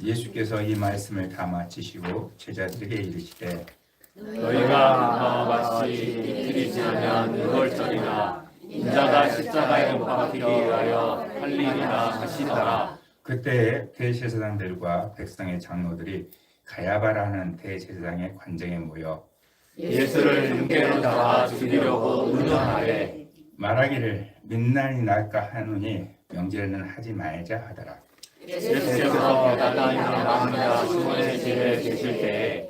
예수께서 이 말씀을 다 마치시고 제자들에게 이르시되 너희가 마치 이틀이 지나면 유월절이나 인자가 십자가에 못 박히기 위하여 할 일이라 하시더라. 그때 대제사장들과 백성의 장로들이 가야바라는 대제사장의 관정에 모여 예수를 윤계로 잡아 죽이려고 의논하되 말하기를 민난이 날까 하노니 명제는 하지 말자 하더라. 예수께서 나다니나 남자 시몬의 집에 계실 때에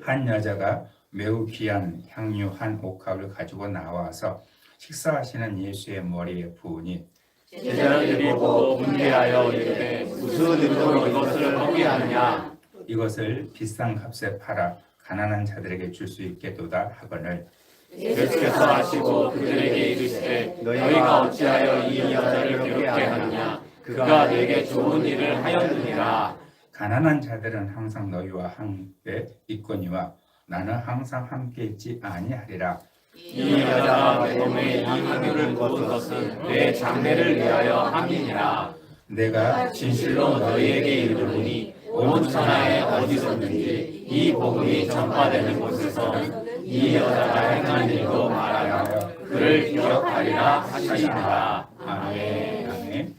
한 여자가 매우 귀한 향유 한 옥합을 가지고 나와서 식사하시는 예수의 머리에 부으니 제자들이 보고 분개하여 이르되 무슨 의도로 이것을 먹게 하느냐. 이것을 비싼 값에 팔아 가난한 자들에게 줄 수 있게도다 하거늘 예수께서 하시고 그들에게 이르시되 너희가 어찌하여 이 여자를 괴롭게 하느냐. 그가 내게 좋은 일을 하였느니라. 가난한 자들은 항상 너희와 함께 있거니와 나는 항상 함께 있지 아니하리라. 이 여자가 내 몸에 이 향유를 부은 것은 내 장례를 위하여 함이니라. 내가 진실로 너희에게 이르노니 온 천하에 어디서든지 이 복음이 전파되는 곳에서 이 여자가 행한 일도 말하여 그를 기억하리라 하시니라. 아멘. 아멘.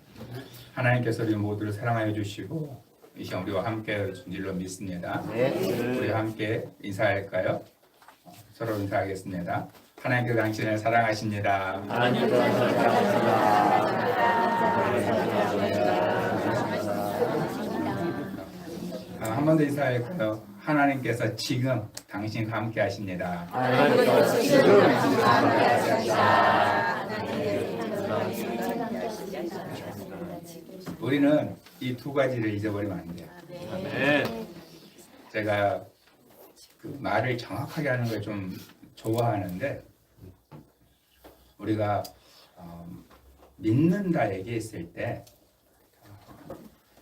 하나님께서 우리 모두를 사랑하여 주시고 이 시간 우리와 함께 해주신 줄로 믿습니다. 우리 함께 인사할까요? 서로 인사하겠습니다. 하나님께서 당신을 사랑하십니다. 하나님께서 한 번 더 인사할까요? 하나님께서 지금 당신과 함께 하십니다. 하나님께서 지금 함께 하십니다. 우리는 이 두 가지를 잊어버리면 안 돼요. 아멘. 제가 그 말을 정확하게 하는 걸 좀 좋아하는데 우리가 믿는다 얘기했을 때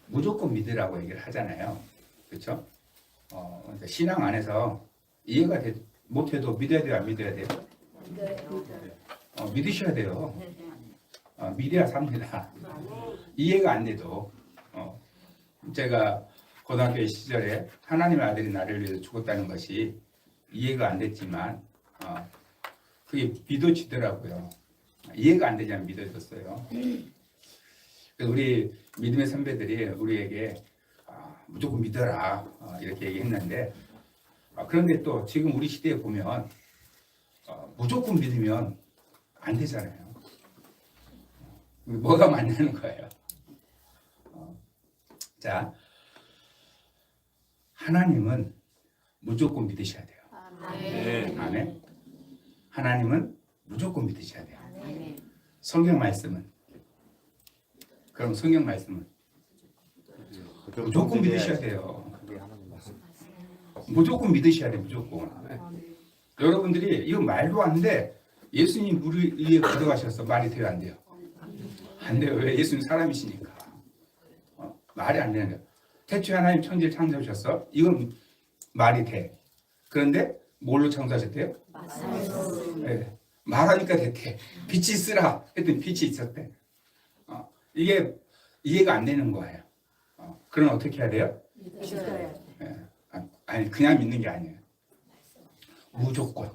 무조건 믿으라고 얘기를 하잖아요. 그렇죠? 그러니까 신앙 안에서 이해가 못해도 믿어야 돼요, 안 믿어야 돼요? 믿으셔야 돼요. 믿어야 삽니다. 이해가 안 돼도 제가 고등학교 시절에 하나님의 아들이 나를 위해서 죽었다는 것이 이해가 안 됐지만 그게 믿어지더라고요. 이해가 안 되지만 믿어졌어요. 그래서 우리 믿음의 선배들이 우리에게 무조건 믿어라 이렇게 얘기했는데 그런데 또 지금 우리 시대에 보면 무조건 믿으면 안 되잖아요. 뭐가 맞냐는 거예요. 자, 하나님은 무조건 믿으셔야 돼요. 아멘. 아멘. 하나님은 무조건 믿으셔야 돼요. 성경 말씀은 그럼 성경 말씀은 무조건 믿으셔야 돼요. 무조건 믿으셔야 돼요. 무조건. 여러분들이 이거 말도 안 돼. 예수님 우리 위에 기도하셨어. 말이 돼요, 안 돼요? 안 돼요. 왜? 예수님 사람이시니까. 말이 안 되는 거예요. 태초에 하나님 천지를 창조하셨어. 이건 말이 돼. 그런데 뭘로 창조하셨대요? 네. 말하니까 됐대. 빛이 있으라 했더니 빛이 있었대. 이게 이해가 안 되는 거예요. 그럼 어떻게 해야 돼요? 네. 아니 그냥 믿는 게 아니에요. 무조건.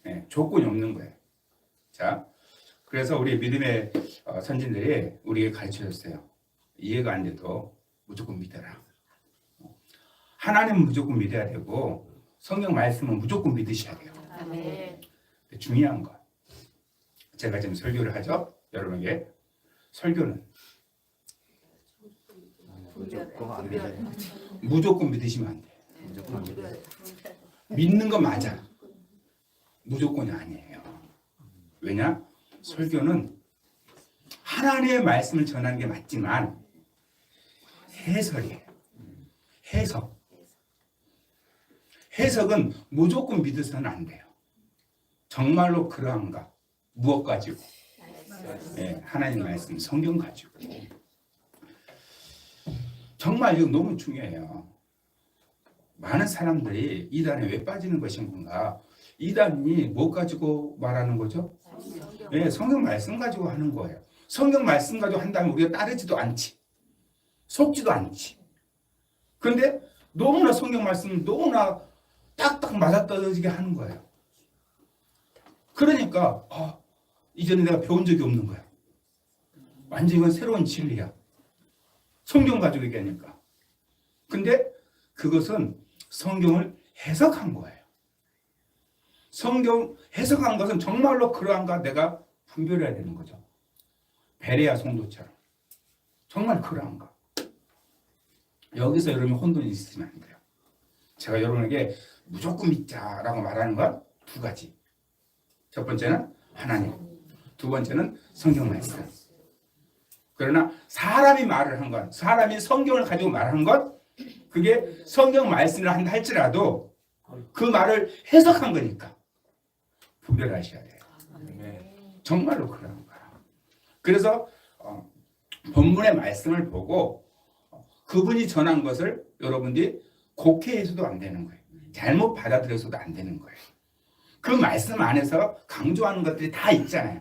네. 조건이 없는 거예요. 자, 그래서 우리 믿음의 선진들이 우리에게 가르쳐줬어요. 이해가 안 돼도 무조건 믿어라. 하나님은 무조건 믿어야 되고 성경 말씀은 무조건 믿으셔야 돼요. 아멘. 중요한 거. 제가 지금 설교를 하죠. 여러분에게 설교는 무조건 믿으시면 안 돼요. 믿는 거 맞아. 무조건이 아니에요. 왜냐? 설교는 하나님의 말씀을 전하는 게 맞지만 해설이에요. 해석. 해석은 무조건 믿어서는 안 돼요. 정말로 그러한가? 무엇 가지고? 네, 하나님 말씀, 성경 가지고. 정말 이거 너무 중요해요. 많은 사람들이 이단에 왜 빠지는 것인 건가? 이단이 뭐 가지고 말하는 거죠? 네, 성경 말씀 가지고 하는 거예요. 성경 말씀 가지고 한다면 우리가 따르지도 않지. 속지도 않지. 근데 너무나 성경 말씀 너무나 딱딱 맞아떨어지게 하는 거예요. 그러니까 이전에 내가 배운 적이 없는 거야. 완전 이건 새로운 진리야. 성경 가지고 얘기하니까. 근데 그것은 성경을 해석한 거예요. 성경 해석한 것은 정말로 그러한가 내가 분별해야 되는 거죠. 베레아 성도처럼. 정말 그러한가. 여기서 여러분이 혼돈이 있으면 안 돼요. 제가 여러분에게 무조건 믿자라고 말하는 건 두 가지. 첫 번째는 하나님, 두 번째는 성경 말씀. 그러나 사람이 말을 한 건, 사람이 성경을 가지고 말한 것, 그게 성경 말씀을 한다 할지라도 그 말을 해석한 거니까 분별하셔야 돼요. 정말로 그런 거야. 그래서 본문의 말씀을 보고 그분이 전한 것을 여러분들이 곡해해서도 안 되는 거예요. 잘못 받아들여서도 안 되는 거예요. 그 말씀 안에서 강조하는 것들이 다 있잖아요.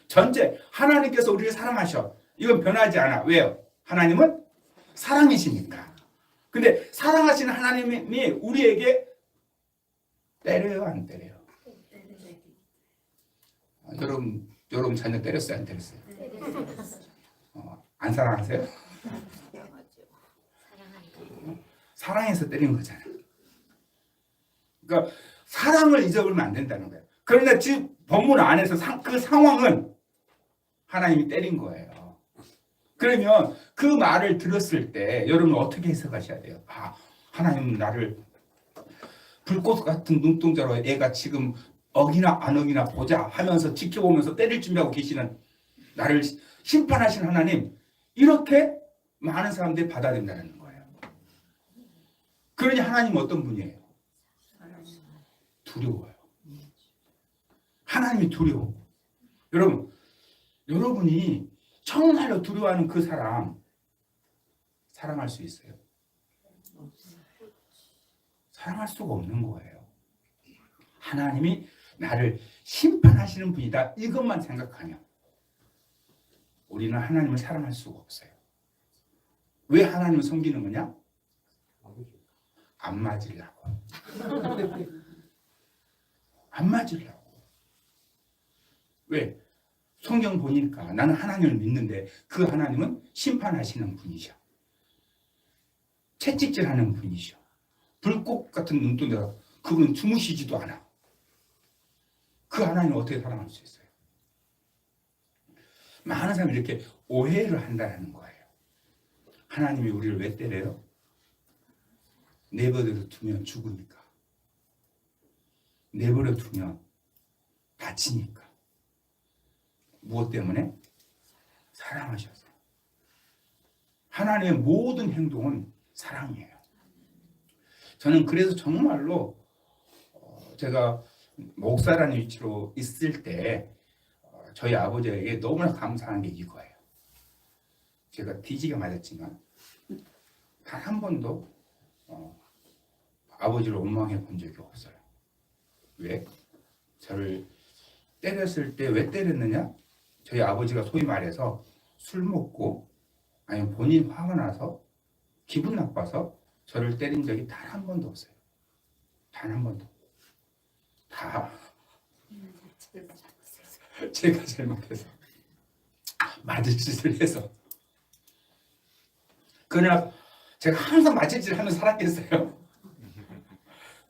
전체 하나님께서 우리를 사랑하셔. 이건 변하지 않아. 왜요? 하나님은 사랑이시니까. 근데 사랑하시는 하나님이 우리에게 때려요, 안 때려요? 여러분 자녀 때렸어요, 안 때렸어요? 안 사랑하세요? 사랑해서 때린 거잖아요. 그러니까 사랑을 잊어버리면 안 된다는 거예요. 그런데 지금 본문 안에서 그 상황은 하나님이 때린 거예요. 그러면 그 말을 들었을 때 여러분 어떻게 해석하셔야 돼요? 하나님은 나를 불꽃 같은 눈동자로 애가 지금 어기나 안 어기나 보자 하면서 지켜보면서 때릴 준비하고 계시는 나를 심판하신 하나님, 이렇게 많은 사람들이 받아들인다는 거예요. 그러니 하나님은 어떤 분이에요? 두려워요. 하나님이 두려워. 여러분이 정말로 두려워하는 그 사람 사랑할 수 있어요? 사랑할 수가 없는 거예요. 하나님이 나를 심판하시는 분이다, 이것만 생각하면 우리는 하나님을 사랑할 수가 없어요. 왜 하나님을 섬기는 거냐? 안 맞으려고. 안 맞으려고. 왜? 성경 보니까 나는 하나님을 믿는데 그 하나님은 심판하시는 분이셔. 채찍질하는 분이셔. 불꽃 같은 눈동자, 그분은 주무시지도 않아. 그 하나님을 어떻게 사랑할 수 있어요? 많은 사람이 이렇게 오해를 한다는 거예요. 하나님이 우리를 왜 때려요? 내버려 두면 죽으니까. 내버려 두면 다치니까. 무엇 때문에? 사랑하셔서. 하나님의 모든 행동은 사랑이에요. 저는 그래서 정말로 제가 목사라는 위치로 있을 때 저희 아버지에게 너무나 감사한 게 이거예요. 제가 뒤지게 맞았지만 단 한 번도 아버지를 원망해 본 적이 없어요. 왜? 저를 때렸을 때 왜 때렸느냐? 저희 아버지가 소위 말해서 술 먹고 아니면 본인 화가 나서 기분 나빠서 저를 때린 적이 단 한 번도 없어요. 단 한 번도. 다 제가 잘못해서 맞을 짓을 해서. 그러나 제가 항상 맞을 짓을 하면서 살았겠어요?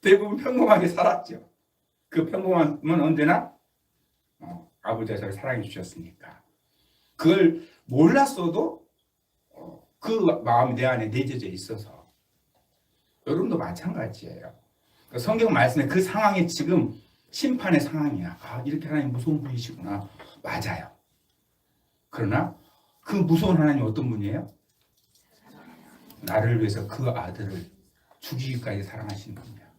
대부분 평범하게 살았죠. 그 평범함은 언제나 아버지가 저를 사랑해 주셨으니까. 그걸 몰랐어도 그 마음이 내 안에 내재져 있어서. 여러분도 마찬가지예요. 성경 말씀에 그 상황이 지금 심판의 상황이야. 이렇게 하나님 무서운 분이시구나. 맞아요. 그러나 그 무서운 하나님 어떤 분이에요? 나를 위해서 그 아들을 죽이기까지 사랑하시는 분이야.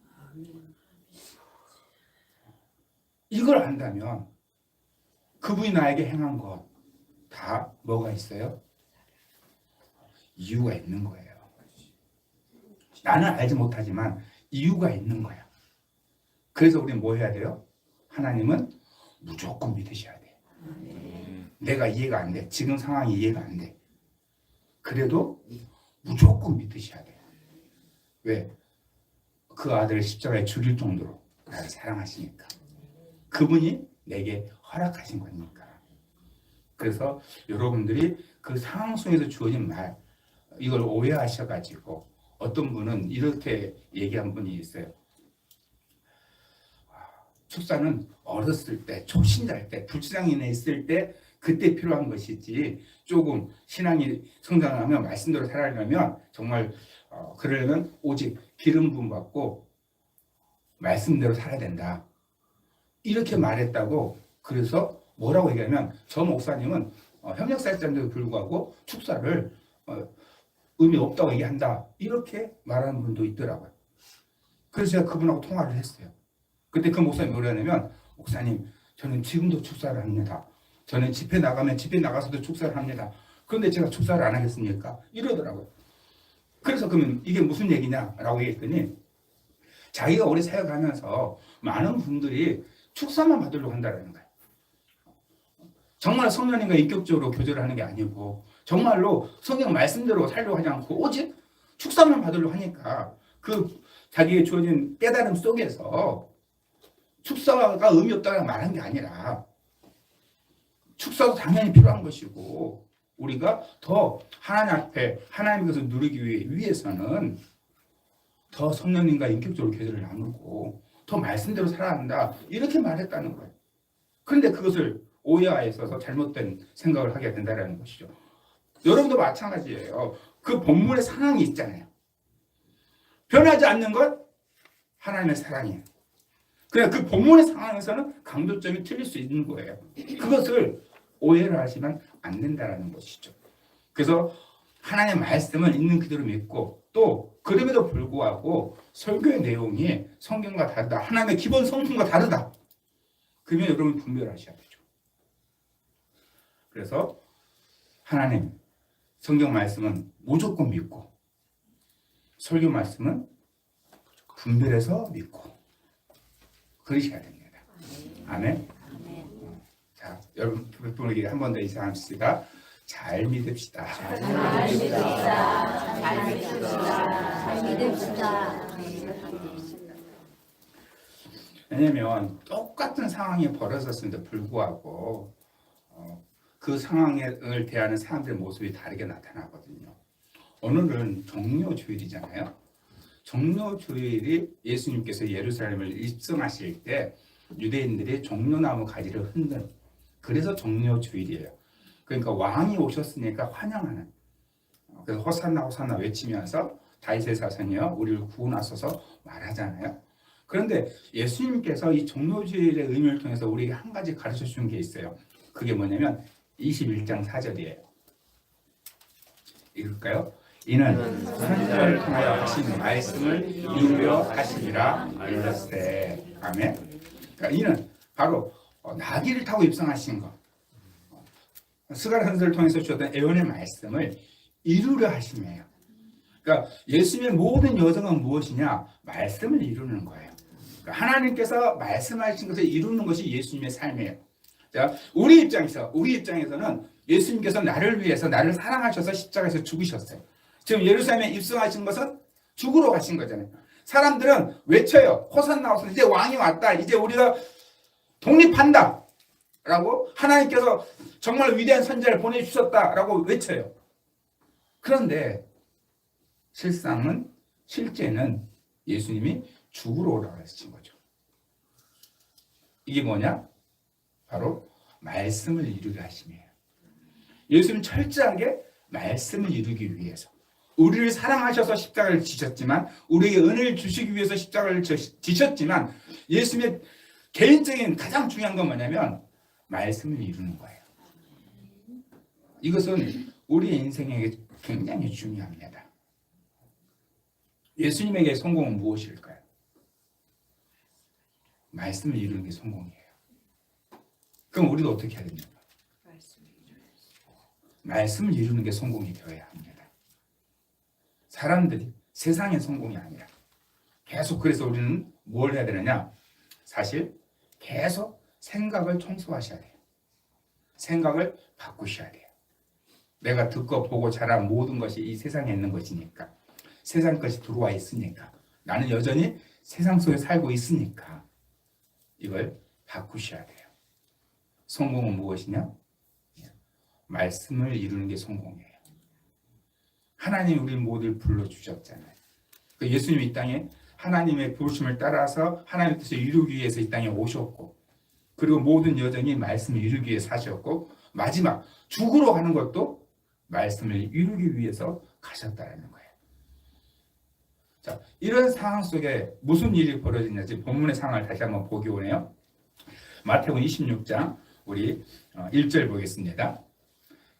이걸 안다면 그분이 나에게 행한 것 다 뭐가 있어요? 이유가 있는 거예요. 나는 알지 못하지만 이유가 있는 거야. 그래서 우리는 뭐 해야 돼요? 하나님은 무조건 믿으셔야 돼. 내가 이해가 안 돼. 지금 상황이 이해가 안 돼. 그래도 무조건 믿으셔야 돼. 왜? 그 아들을 십자가에 죽일 정도로 나를 사랑하시니까. 그분이 내게 허락하신 거니까. 그래서 여러분들이 그 상황 속에서 주어진 말, 이걸 오해하셔가지고 어떤 분은 이렇게 얘기한 분이 있어요. 축사는 어렸을 때, 초신자일 때, 불신앙인에 있을 때 그때 필요한 것이지, 조금 신앙이 성장하면 말씀대로 살아가려면 정말 그러려면 오직 기름 부음 받고 말씀대로 살아야 된다. 이렇게 말했다고. 그래서 뭐라고 얘기하면 저 목사님은 협력사역자인데도 불구하고 축사를 의미 없다고 얘기한다. 이렇게 말하는 분도 있더라고요. 그래서 제가 그분하고 통화를 했어요. 그때 그 목사님이 뭐라냐면, 목사님, 저는 지금도 축사를 합니다. 저는 집회 나가면 집회 나가서도 축사를 합니다. 그런데 제가 축사를 안 하겠습니까? 이러더라고요. 그래서 그러면 이게 무슨 얘기냐라고 얘기했더니, 자기가 오래 사역하면서 많은 분들이 축사만 받으려고 한다는 거예요. 정말 성령님과 인격적으로 교제를 하는 게 아니고 정말로 성경 말씀대로 살려고 하지 않고 오직 축사만 받으려고 하니까 그 자기의 주어진 깨달음 속에서 축사가 의미 없다고 말한 게 아니라 축사도 당연히 필요한 것이고 우리가 더 하나님 앞에 하나님 것을 누리기 위해서는 더 성령님과 인격적으로 교제를 나누고 더 말씀대로 살아야 한다. 이렇게 말했다는 거예요. 그런데 그것을 오해하여서 잘못된 생각을 하게 된다는 것이죠. 여러분도 마찬가지예요. 그 본문의 상황이 있잖아요. 변하지 않는 것 하나님의 사랑이에요. 그냥 그 본문의 상황에서는 강조점이 틀릴 수 있는 거예요. 그것을 오해를 하시면 안 된다는 것이죠. 그래서 하나님의 말씀을 있는 그대로 믿고 또 그럼에도 불구하고 설교의 내용이 성경과 다르다. 하나님의 기본 성품과 다르다. 그러면 여러분 분별하셔야 되죠. 그래서 하나님 성경 말씀은 무조건 믿고 설교 말씀은 분별해서 믿고 그러셔야 됩니다. 아멘. 자, 여러분 분에게 한 번 더 인사합시다. 잘 믿읍시다. 잘 믿읍시다. 잘 믿읍시다. 잘 믿읍시다. 왜냐하면 똑같은 상황이 벌어졌음에도 불구하고 그 상황을 대하는 사람들의 모습이 다르게 나타나거든요. 오늘은 종료주일이잖아요. 종료주일이 예수님께서 예루살렘을 입성하실 때 유대인들이 종려나무 가지를 흔든, 그래서 종료주일이에요. 그러니까 왕이 오셨으니까 환영하는, 그래서 호산나 호산나 외치면서 다윗의 자손이여 우리를 구원하소서 말하잖아요. 그런데 예수님께서 이 종료주일의 의미를 통해서 우리에게 한 가지 가르쳐 주신 게 있어요. 그게 뭐냐면 21장 4절이에요. 읽을까요? 이는 선지자를 통하여 하신 말씀을 이루려 하시리라 알렸으되. 아멘. 그러니까 이는 바로 나귀를 타고 입성하신 것, 스가랴 선지자를 통해서 주셨던 예언의 말씀을 이루려 하심이에요. 그러니까 예수님의 모든 여정은 무엇이냐? 말씀을 이루는 거예요. 그러니까 하나님께서 말씀하신 것을 이루는 것이 예수님의 삶이에요. 자, 우리 입장에서는 예수님께서 나를 위해서 나를 사랑하셔서 십자가에서 죽으셨어요. 지금 예루살렘에 입성하신 것은 죽으러 가신 거잖아요. 사람들은 외쳐요. 호산나 호산나, 이제 왕이 왔다. 이제 우리가 독립한다 라고, 하나님께서 정말 위대한 선지자를 보내주셨다 라고 외쳐요. 그런데 실제는 예수님이 죽으러 올라가신 거죠. 이게 뭐냐? 바로 말씀을 이루게 하심이에요. 예수님은 철저하게 말씀을 이루기 위해서, 우리를 사랑하셔서 십자가를 지셨지만, 우리에게 은혜를 주시기 위해서 십자가를 지셨지만, 예수님의 개인적인 가장 중요한 건 뭐냐면 말씀을 이루는 거예요. 이것은 우리의 인생에게 굉장히 중요합니다. 예수님에게 성공은 무엇일까요? 말씀을 이루는 게 성공이에요. 그럼 우리도 어떻게 해야 됩니까? 말씀을 이루는 게 성공이 되어야 합니다. 사람들이, 세상의 성공이 아니라. 계속, 그래서 우리는 뭘 해야 되느냐? 사실 계속 생각을 청소하셔야 돼요. 생각을 바꾸셔야 돼요. 내가 듣고 보고 자란 모든 것이 이 세상에 있는 것이니까. 세상 것이 들어와 있으니까. 나는 여전히 세상 속에 살고 있으니까 이걸 바꾸셔야 돼요. 성공은 무엇이냐? 말씀을 이루는 게 성공이에요. 하나님이 우리 모두를 불러주셨잖아요. 예수님이 이 땅에 하나님의 부르심을 따라서 하나님의 뜻을 이루기 위해서 이 땅에 오셨고, 그리고 모든 여정이 말씀을 이루기 위해 사셨고, 마지막 죽으러 가는 것도 말씀을 이루기 위해서 가셨다는 거예요. 자, 이런 상황 속에 무슨 일이 벌어지냐, 지금 본문의 상황을 다시 한번 보기 오네요. 마태복음 26장 우리 1절 보겠습니다.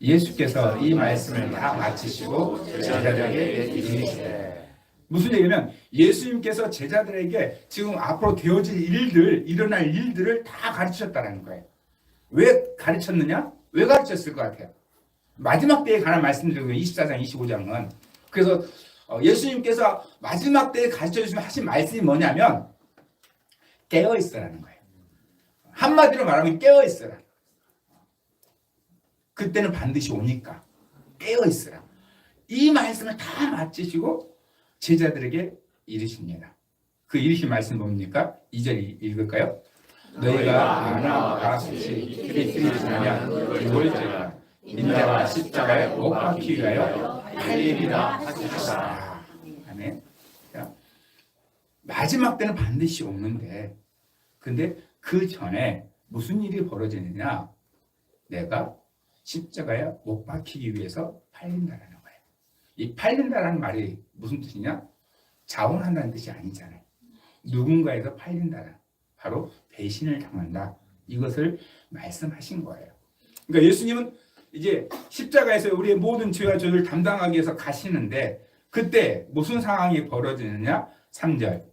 예수께서 이 말씀을 다 마치시고 제자들에게 이르시되, 무슨 얘기냐면 예수님께서 제자들에게 지금 앞으로 되어질 일들, 일어날 일들을 다 가르치셨다는 거예요. 왜 가르쳤느냐? 왜 가르쳤을 것 같아요? 마지막 때에 관한 말씀드리고 24장, 25장은 그래서 예수님께서 마지막 때에 가르쳐 주시면 하신 말씀이 뭐냐면 깨어 있으라는 거예요. 한마디로 말하면 깨어 있으라. 그때는 반드시 오니까 깨어 있으라. 이 말씀을 다 마치시고 제자들에게 이르십니다. 그 이르신 말씀 뭡니까? 2절 읽을까요? 너희가 만나와 같이 이틀이 지나면 죽을지라 인자가 십자가에 못 박히기 위하여 팔리리라 하시더라. 아멘. 자, 마지막 때는 반드시 오는데, 근데 그 전에 무슨 일이 벌어지느냐? 내가 십자가에 못 박히기 위해서 팔린다라는 거예요. 이 팔린다라는 말이 무슨 뜻이냐? 자원한다는 뜻이 아니잖아요. 누군가에서 팔린다는, 바로 배신을 당한다. 이것을 말씀하신 거예요. 그러니까 예수님은 이제 십자가에서 우리의 모든 죄와 죄를 담당하기 위해서 가시는데, 그때 무슨 상황이 벌어지느냐? 3절.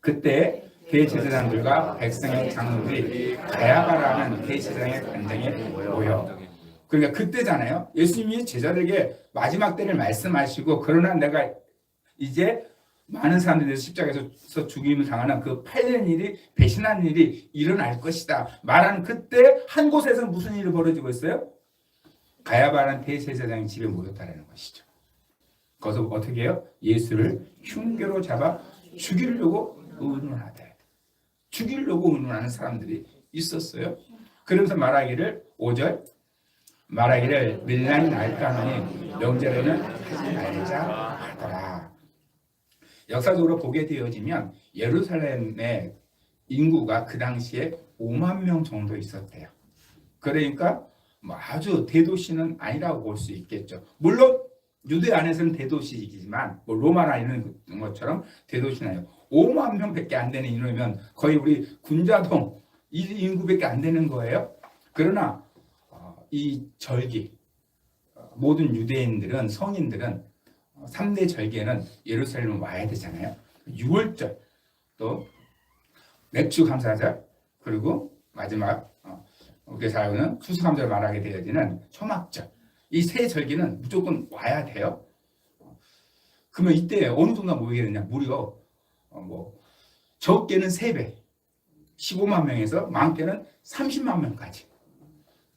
그때 대제사장들과 백성의 장로들이 가야바라는 대제사장의 관장에 모여. 그러니까 그때잖아요. 예수님이 제자들에게 마지막 때를 말씀하시고, 그러나 내가 이제 많은 사람들이 십자가에서 죽임을 당하는 그 팔리는 일이, 배신한 일이 일어날 것이다 말하는 그때 한 곳에서 무슨 일이 벌어지고 있어요? 가야바라는 대제사장의 집에 모였다는 것이죠. 거기서 어떻게 해요? 예수를 흉계로 잡아 죽이려고 의논하대. 죽이려고 의논하는 사람들이 있었어요. 그러면서 말하기를 5절 말하기를 밀란이 날까 하니 명절에는 하지 말자 하더라. 역사적으로 보게 되어지면 예루살렘의 인구가 그 당시에 5만 명 정도 있었대요. 그러니까 뭐 아주 대도시는 아니라고 볼 수 있겠죠. 물론 유대 안에서는 대도시이지만 뭐 로마나 이런 것처럼 대도시는 아니에요. 5만 명밖에 안 되는 인구면 거의 우리 군자동 이 인구밖에 안 되는 거예요. 그러나 이 절기, 모든 유대인들은, 성인들은 3대 절기에는 예루살렘 와야 되잖아요. 6월절, 또 맥주 감사절, 그리고 마지막 우리가 잘 아는 추수감사를 말하게 되어지는 초막절. 이 세 절기는 무조건 와야 돼요. 그러면 이때 어느 정도 모이게 되냐? 무려 적게는 3배, 15만 명에서 많게는 30만 명까지.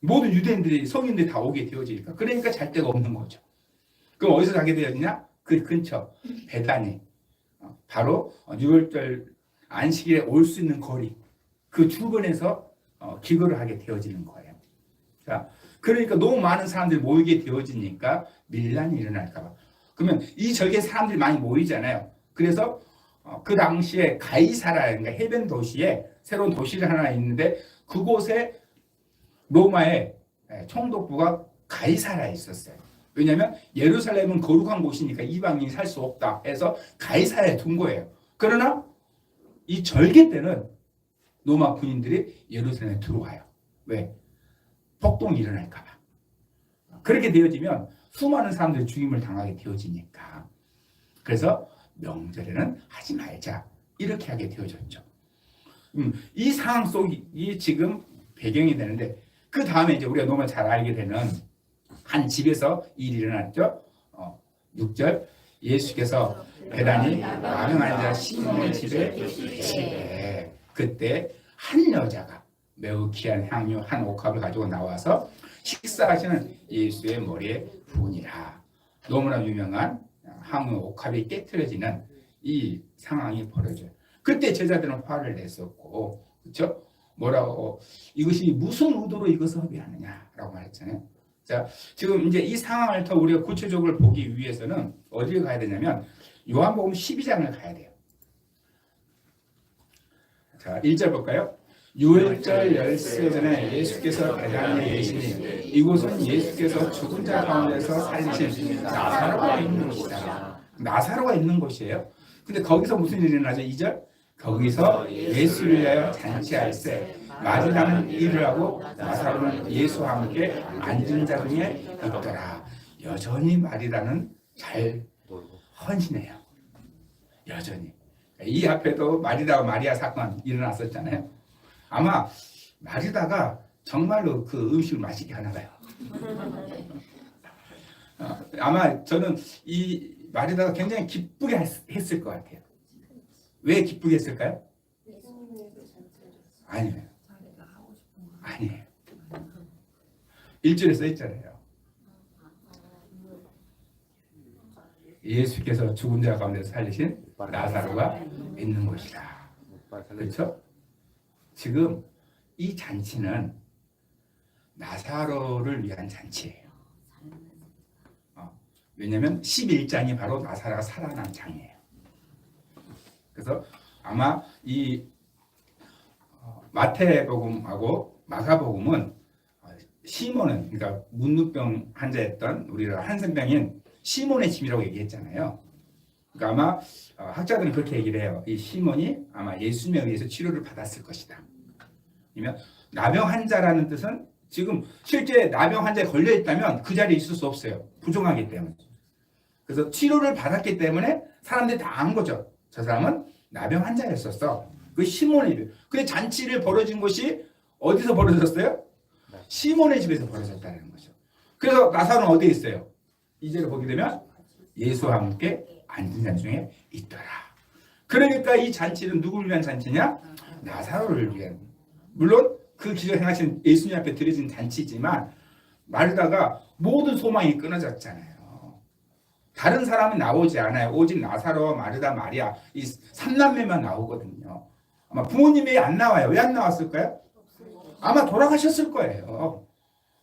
모든 유대인들이, 성인들이 다 오게 되어지니까. 그러니까 잘 데가 없는 거죠. 그럼 어디서 자게 되었냐? 그 근처 베다니, 바로 6월절 안식일에 올 수 있는 거리, 그 주변에서 기거를 하게 되어지는 거예요. 자, 그러니까 너무 많은 사람들이 모이게 되어지니까 밀란이 일어날까 봐. 그러면 이 절기에 사람들이 많이 모이잖아요. 그래서 그 당시에 가이사라, 그러니까 해변 도시에 새로운 도시가 하나 있는데, 그곳에 로마의 총독부가 가이사라에 있었어요. 왜냐하면 예루살렘은 거룩한 곳이니까 이방인이 살 수 없다 해서 가이사라에 둔 거예요. 그러나 이 절기 때는 로마 군인들이 예루살렘에 들어와요. 왜? 폭동이 일어날까 봐. 그렇게 되어지면 수많은 사람들이 죽임을 당하게 되어지니까. 그래서 명절에는 하지 말자, 이렇게 하게 되어졌죠. 이 상황 속이 지금 배경이 되는데, 그 다음에 이제 우리가 너무 잘 알게 되는 한 집에서 일이 일어났죠. 6절 예수께서 배단이 왕을 앉아 시몬의 집에 계시되, 그때 한 여자가 매우 귀한 향유 한 옥합을 가지고 나와서 식사하시는 예수의 머리에 부으니라. 너무나 유명한 항우 옥합이 깨트려지는 이 상황이 벌어져요. 그때 제자들은 화를 냈었고, 그렇죠? 뭐라고 이것이 무슨 의도로 이것을 허비하느냐라고 말했잖아요. 자, 지금 이제 이 상황을 더 우리가 구체적으로 보기 위해서는 어디를 가야 되냐면 요한복음 12장을 가야 돼요. 자, 1절 볼까요? 유월절 열세 전에 예수께서 베다니에 계시니 이곳은 예수께서 죽은 자 가운데서 살리신 나사로가 있는 곳이다. 나사로가 있는 곳이에요. 근데 거기서 무슨 일이 일어나죠? 2절 거기서 예수를 위하여 잔치할세 마리아는 일을 하고 나사로는 예수와 함께 앉은 자 중에 있더라. 여전히 마리아는 잘 헌신해요. 여전히. 이 앞에도 마리아와 마리아 사건 일어났었잖아요. 아마 마리아가 정말로 그 음식을 맛있게 하나 봐요. 아마 저는 이 마리아가 굉장히 기쁘게 했을 것 같아요. 왜 기쁘게 했을까요? 아니에요. 아니에요. 1절에 써 있잖아요. 예수께서 죽은 자 가운데 살리신 나사로가 있는 곳이다. 그렇죠? 지금 이 잔치는 나사로를 위한 잔치예요. 왜냐하면 11장이 바로 나사로가 살아난 장이에요. 그래서 아마 이 마태복음하고 마가복음은 시몬은 그러니까 문둥병 환자였던 우리가 한센병인 시몬의 짐이라고 얘기했잖아요. 그러니까 아마 학자들은 그렇게 얘기를 해요. 이 시몬이 아마 예수님에 의해서 치료를 받았을 것이다. 아니면 나병 환자라는 뜻은 지금 실제 나병 환자에 걸려 있다면 그 자리에 있을 수 없어요. 부정하기 때문에. 그래서 치료를 받았기 때문에 사람들이 다 안 거죠. 저 사람은 나병 환자였었어. 그 시몬의 집. 근데 잔치를 벌어진 곳이 어디서 벌어졌어요? 시몬의 집에서 벌어졌다는 거죠. 그래서 나사로는 어디에 있어요? 이제를 보게 되면 예수와 함께 앉은 자 중에 있더라. 그러니까 이 잔치는 누구를 위한 잔치냐? 나사로를 위한. 물론 그 기적을 행하신 예수님 앞에 드려진 잔치지만 마르다가 모든 소망이 끊어졌잖아요. 다른 사람은 나오지 않아요. 오직 나사로와 마르다, 마리아 이 3남매만 나오거든요. 아마 부모님이 안 나와요. 왜 안 나왔을까요? 아마 돌아가셨을 거예요.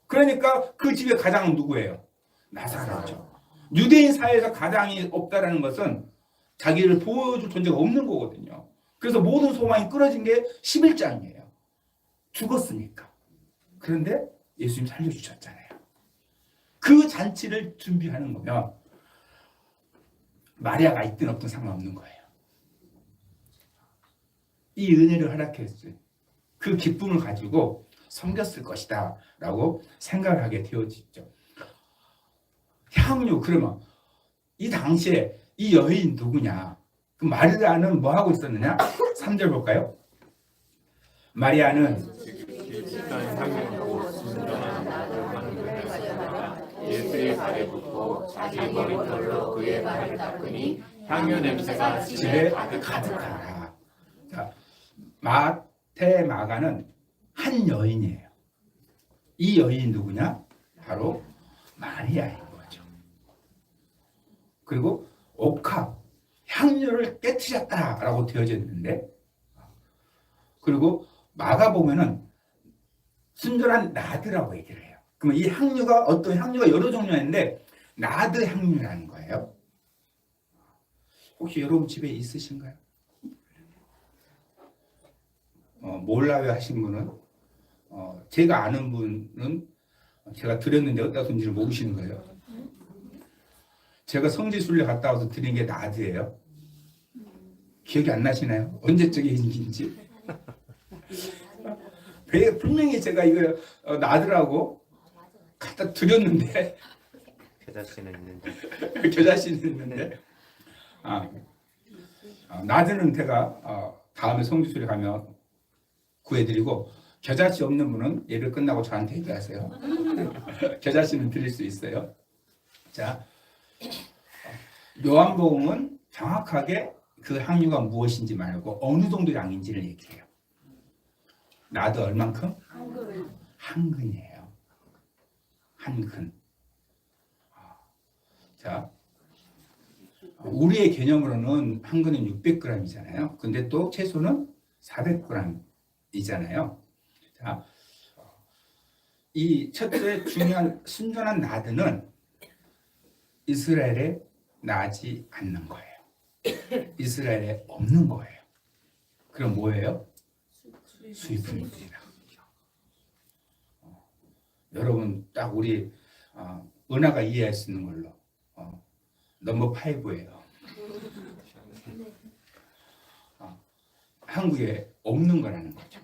그러니까 그 집의 가장은 누구예요? 나사로죠. 유대인 사회에서 가장이 없다라는 것은 자기를 보여줄 존재가 없는 거거든요. 그래서 모든 소망이 끊어진 게 11장이에요. 죽었으니까. 그런데 예수님 살려주셨잖아요. 그 잔치를 준비하는 거면 마리아가 있든 없든 상관없는 거예요. 이 은혜를 허락했어요. 그 기쁨을 가지고 섬겼을 것이다 라고 생각을 하게 되어지죠. 향유, 그러면 이 당시에 이 여인 누구냐? 그 마리아는 뭐 하고 있었느냐? 3절 볼까요? 마리아는 예수의 발에 붙고 자기 머리털로 그의 발을 닦으니 향유 냄새가 집에 가득하라. 자, 마태, 마가는 한 여인이에요. 이 여인이 누구냐? 바로 마리아인 거죠. 그리고 옥합, 향유를 깨트렸다라고 되어져 있는데, 그리고 마가복음에는 순전한 나드라고 얘기를 해요. 그러면 이 향유가 어떤 향유가 여러 종류가 있는데 나드 향유라는 거예요. 혹시 여러분 집에 있으신가요? 몰라요 하신 분은 제가 아는 분은 제가 드렸는데 어디다 둔지를 모르시는 거예요. 제가 성지순례 갔다 와서 드린 게 나드예요. 기억이 안 나시나요? 언제적인 얘기인지. 분명히 제가 이거 나드라고 갖다 드렸는데 겨자씨는 있는데 겨자씨는 있는데 나드는 제가 다음에 성지순례 가면 구해드리고 겨자씨 없는 분은 예배 끝나고 저한테 얘기하세요. 겨자씨는 드릴 수 있어요. 자, 요한복음은 정확하게 그 향유가 무엇인지 말고 어느 정도 양인지를 얘기해요. 나도 얼만큼? 한 근이에요. 한 근. 자, 우리의 개념으로는 한 근은 600g이잖아요. 근데 또 채소는 400g이잖아요. 자, 이 첫째 중요한 순전한 나드는 이스라엘에 나지 않는 거예요. 이스라엘에 없는 거예요. 그럼 뭐예요? 수입품들이라. 여러분 딱 우리 은하가 이해할 수 있는 걸로 넘버 5예요. 한국에 없는 거라는 거죠.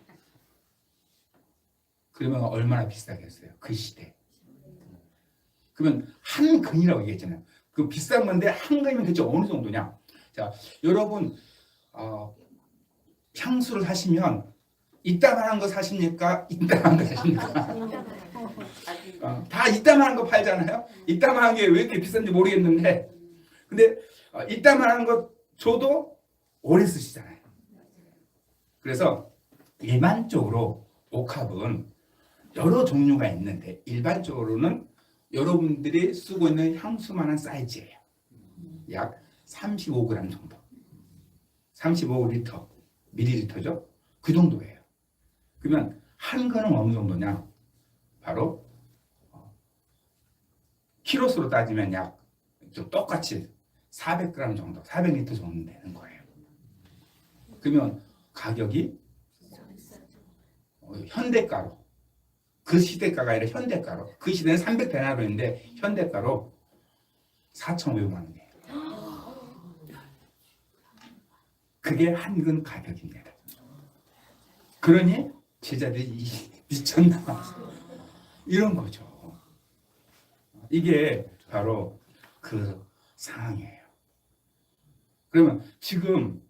그러면 얼마나 비싸겠어요? 그 시대. 그러면 한 근이라고 얘기했잖아요. 그 비싼 건데 한 근이면 대체 어느 정도냐? 자, 여러분 향수를 사시면 이따만한 거 사십니까? 이따만한 거 사십니까? 다 이따만한 거 팔잖아요. 이따만한 게 왜 이렇게 비싼지 모르겠는데, 근데 이따만한 거 줘도 오래 쓰시잖아요. 그래서 일반적으로 옥합은 여러 종류가 있는데 일반적으로는 여러분들이 쓰고 있는 향수만한 사이즈예요. 약 35g 정도. 35리터, 밀리리터죠? 그 정도예요. 그러면 한 근은 어느 정도냐? 바로 키로수로 따지면 약 똑같이 400g 정도, 400리터 정도 되는 거예요. 그러면 가격이 현대가로, 그 시대가가 아니라 현대가로, 그 시대는 300데나리온인데 현대가로 4,500만 원이에요. 그게 한 근 가격입니다. 그러니 제자들이 미쳤나 이런 거죠. 이게 바로 그 상황이에요. 그러면 지금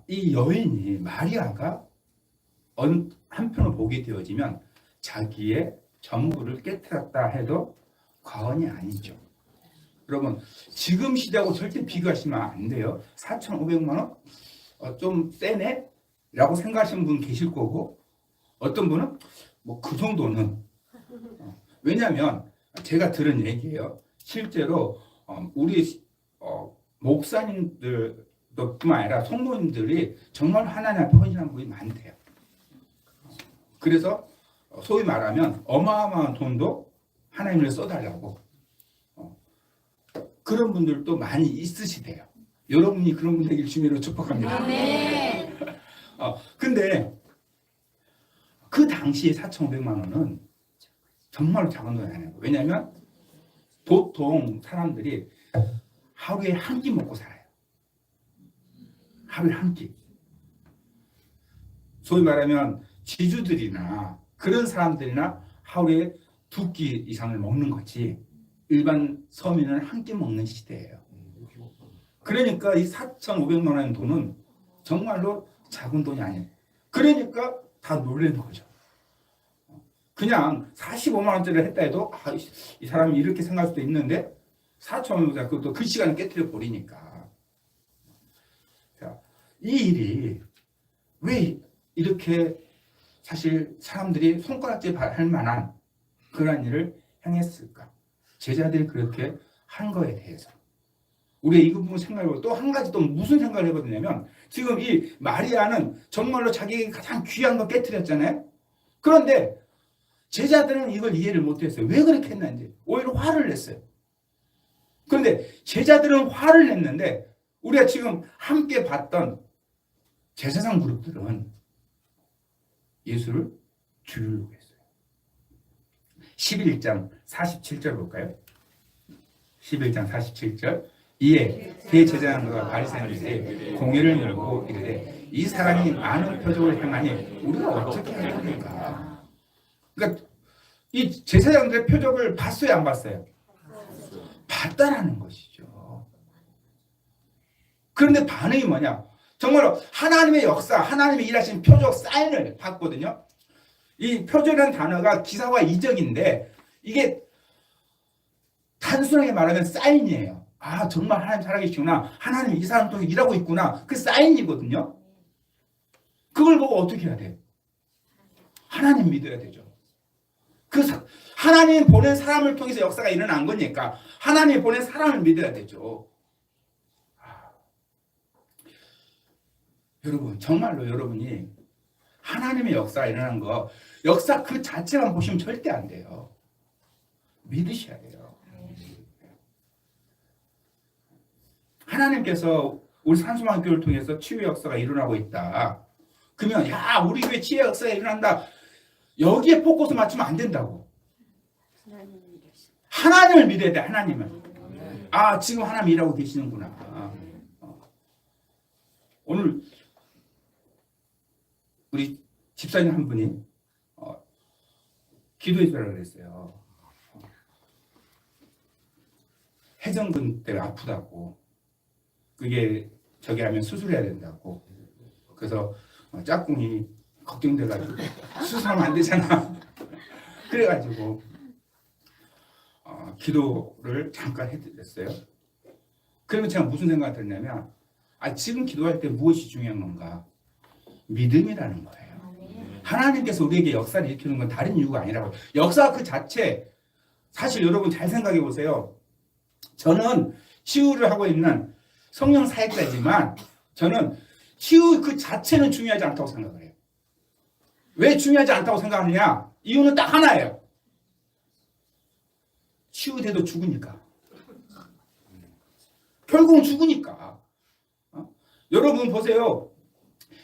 이 여인이 마리아가 한편으로 보게 되어지면 자기의 전부를 깨뜨렸다 해도 과언이 아니죠. 여러분 지금 시대하고 절대 비교하시면 안 돼요. 4,500만 원? 좀 세네? 라고 생각하시는 분 계실 거고, 어떤 분은 뭐 그 정도는, 왜냐하면 제가 들은 얘기예요. 실제로 우리 목사님들뿐만 아니라 성도님들이 정말 하나님 앞에 헌신한 분이 많대요. 그래서 소위 말하면 어마어마한 돈도 하나님을 써달라고 그런 분들도 많이 있으시대요. 여러분이 그런 분 되길 주님으로 축복합니다. 근데 그 당시에 4,500만 원은 정말로 작은 돈이 아니에요. 왜냐하면 보통 사람들이 하루에 한 끼 먹고 살아요. 하루에 한 끼. 소위 말하면 지주들이나 그런 사람들이나 하루에 2끼 이상을 먹는 거지, 일반 서민은 한 끼 먹는 시대예요. 그러니까 이 4,500만 원의 돈은 정말로 작은 돈이 아니에요. 그러니까 다 놀라는 거죠. 그냥 45만 원짜리를 했다 해도 이 사람이 이렇게 생각할 수도 있는데 4,500만 원, 그것도 그 시간을 깨뜨려 버리니까. 자, 이 일이 왜 이렇게 사실 사람들이 손가락질 할 만한 그런 일을 행했을까? 제자들이 그렇게 한 거에 대해서 우리가 이 부분 생각해보고 또 한 가지 또 무슨 생각을 해보냐면, 지금 이 마리아는 정말로 자기 가장 귀한 거 깨뜨렸잖아요. 그런데 제자들은 이걸 이해를 못했어요. 왜 그렇게 했는지. 오히려 화를 냈어요. 그런데 제자들은 화를 냈는데 우리가 지금 함께 봤던 제사장 그룹들은 예수를 죽이려고 했어요. 11장 47절 볼까요? 11장 47절. 이에 대제사장과 바리새인들이 공회를 열고 이르되 이 사람이 많은 표적을 행하니 우리가 어떻게 하렵니까? 그러니까 이 제사장들의 표적을 봤어요, 안 봤어요? 봤다라는 것이죠. 그런데 반응이 뭐냐? 정말로 하나님의 역사, 하나님의 일하신 표적 사인을 봤거든요. 이 표적이라는 단어가 기사와 이적인데 이게 단순하게 말하면 사인이에요. 아, 정말 하나님 살아계시구나. 하나님 이 사람 또 일하고 있구나. 그 사인이거든요. 그걸 보고 어떻게 해야 돼요? 하나님 믿어야 되죠. 하나님 보낸 사람을 통해서 역사가 일어난 거니까 하나님 보낸 사람을 믿어야 되죠. 여러분 정말로 여러분이 하나님의 역사가 일어나는 거 역사 그 자체만 보시면 절대 안 돼요. 믿으셔야 돼요. 하나님께서 우리 산소망교를 통해서 치유의 역사가 일어나고 있다. 그러면 야 우리 교회 치유의 역사가 일어난다. 여기에 포커스 맞추면 안 된다고. 하나님을 믿어야 돼. 하나님을. 아 지금 하나님 일하고 계시는구나. 오늘 우리 집사님 한 분이 기도해 주라고 그랬어요. 해전근 때가 아프다고. 그게 저기 하면 수술해야 된다고. 그래서 짝꿍이 걱정돼가지고 수술하면 안 되잖아. 그래가지고 기도를 잠깐 해드렸어요. 그러면 제가 무슨 생각이 들냐면 지금 기도할 때 무엇이 중요한 건가? 믿음이라는 거예요. 하나님께서 우리에게 역사를 일으키는 건 다른 이유가 아니라고. 역사 그 자체 사실 여러분 잘 생각해 보세요. 저는 치유를 하고 있는 성령 사역자이지만 저는 치유 그 자체는 중요하지 않다고 생각을 해요. 왜 중요하지 않다고 생각하느냐? 이유는 딱 하나예요. 치유돼도 죽으니까. 결국은 죽으니까. 여러분 보세요.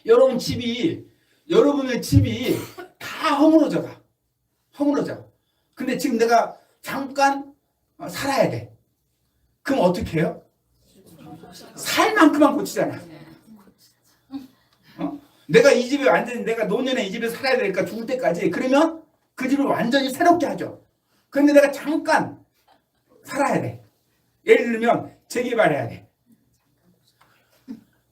여러분의 집이 다 허물어져 가. 허물어져. 근데 지금 내가 잠깐 살아야 돼. 그럼 어떻게 해요? 살 만큼만 고치잖아. 내가 이 집에 완전히 내가 노년에 이 집에 살아야 되니까 죽을 때까지. 그러면 그 집을 완전히 새롭게 하죠. 그런데 내가 잠깐 살아야 돼. 예를 들면 재개발해야 돼.